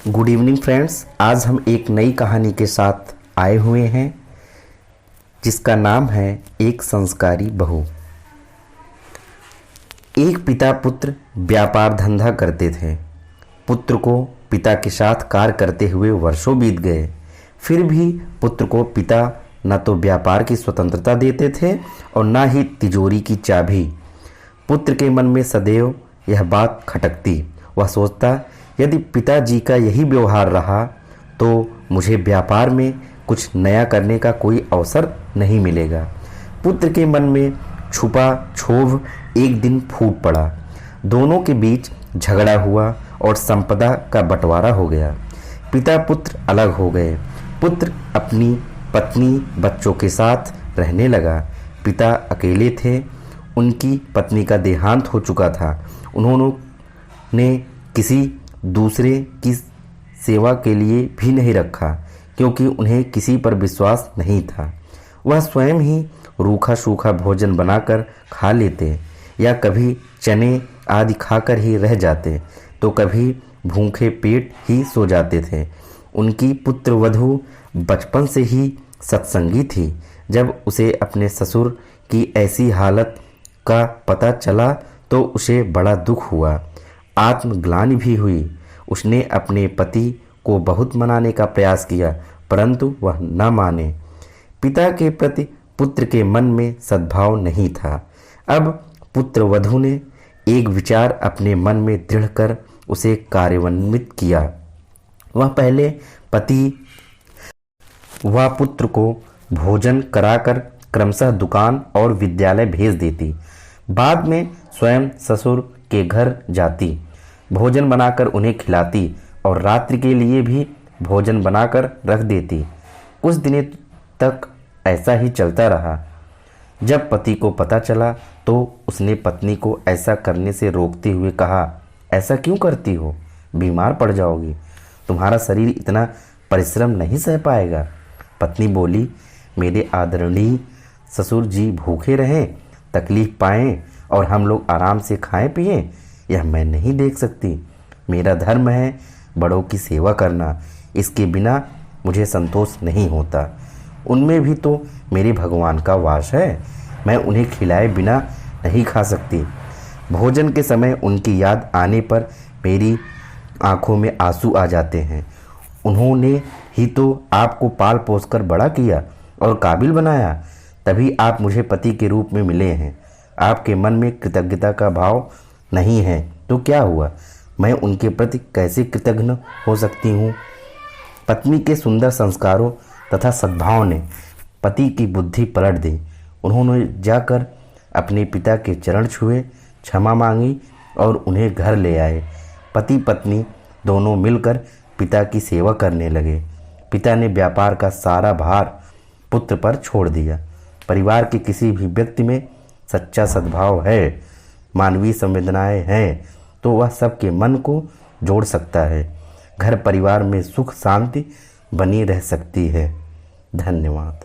Good evening friends. आज हम एक नई कहानी के साथ आए हुए हैं जिसका नाम है एक संस्कारी बहू। एक पिता पुत्र व्यापार धंधा करते थे। पुत्र को पिता के साथ कार्य करते हुए वर्षों बीत गए, फिर भी पुत्र को पिता न तो व्यापार की स्वतंत्रता देते थे और न ही तिजोरी की चाबी। पुत्र के मन में सदैव यह बात खटकती। वह सोचता, यदि पिताजी का यही व्यवहार रहा तो मुझे व्यापार में कुछ नया करने का कोई अवसर नहीं मिलेगा। पुत्र के मन में छुपा क्षोभ एक दिन फूट पड़ा। दोनों के बीच झगड़ा हुआ और संपदा का बंटवारा हो गया। पिता पुत्र अलग हो गए। पुत्र अपनी पत्नी बच्चों के साथ रहने लगा। पिता अकेले थे। उनकी पत्नी का देहांत हो चुका था। उन्होंने किसी दूसरे की सेवा के लिए भी नहीं रखा, क्योंकि उन्हें किसी पर विश्वास नहीं था। वह स्वयं ही रूखा सूखा भोजन बनाकर खा लेते, या कभी चने आदि खाकर ही रह जाते, तो कभी भूखे पेट ही सो जाते थे। उनकी पुत्रवधू बचपन से ही सत्संगी थी। जब उसे अपने ससुर की ऐसी हालत का पता चला तो उसे बड़ा दुख हुआ, आत्मग्लानि भी हुई। उसने अपने पति को बहुत मनाने का प्रयास किया, परंतु वह न माने। पिता के प्रति पुत्र के मन में सद्भाव नहीं था। अब पुत्रवधू ने एक विचार अपने मन में दृढ़ कर उसे कार्यान्वित किया। वह पहले वह पुत्र को भोजन कराकर क्रमशः दुकान और विद्यालय भेज देती। बाद में स्वयं ससुर के घर जाती, भोजन बनाकर उन्हें खिलाती और रात्रि के लिए भी भोजन बनाकर रख देती। कुछ दिनों तक ऐसा ही चलता रहा। जब पति को पता चला तो उसने पत्नी को ऐसा करने से रोकते हुए कहा, ऐसा क्यों करती हो? बीमार पड़ जाओगी। तुम्हारा शरीर इतना परिश्रम नहीं सह पाएगा। पत्नी बोली, मेरे आदरणीय ससुर जी भूखे रहें, तकलीफ पाएं और हम लोग आराम से खाएं पिएं, यह मैं नहीं देख सकती। मेरा धर्म है बड़ों की सेवा करना, इसके बिना मुझे संतोष नहीं होता। उनमें भी तो मेरे भगवान का वास है। मैं उन्हें खिलाए बिना नहीं खा सकती। भोजन के समय उनकी याद आने पर मेरी आंखों में आंसू आ जाते हैं। उन्होंने ही तो आपको पाल पोस कर बड़ा किया और काबिल बनाया, तभी आप मुझे पति के रूप में मिले हैं। आपके मन में कृतज्ञता का भाव नहीं है तो क्या हुआ? मैं उनके प्रति कैसे कृतज्ञ हो सकती हूँ? पत्नी के सुंदर संस्कारों तथा सद्भाव ने पति की बुद्धि पलट दी। उन्होंने जाकर अपने पिता के चरण छुए, क्षमा मांगी और उन्हें घर ले आए। पति पत्नी दोनों मिलकर पिता की सेवा करने लगे। पिता ने व्यापार का सारा भार पुत्र पर छोड़ दिया। परिवार के किसी भी व्यक्ति में सच्चा सद्भाव है, मानवीय संवेदनाएं हैं, तो वह सबके मन को जोड़ सकता है। घर परिवार में सुख शांति बनी रह सकती है। धन्यवाद।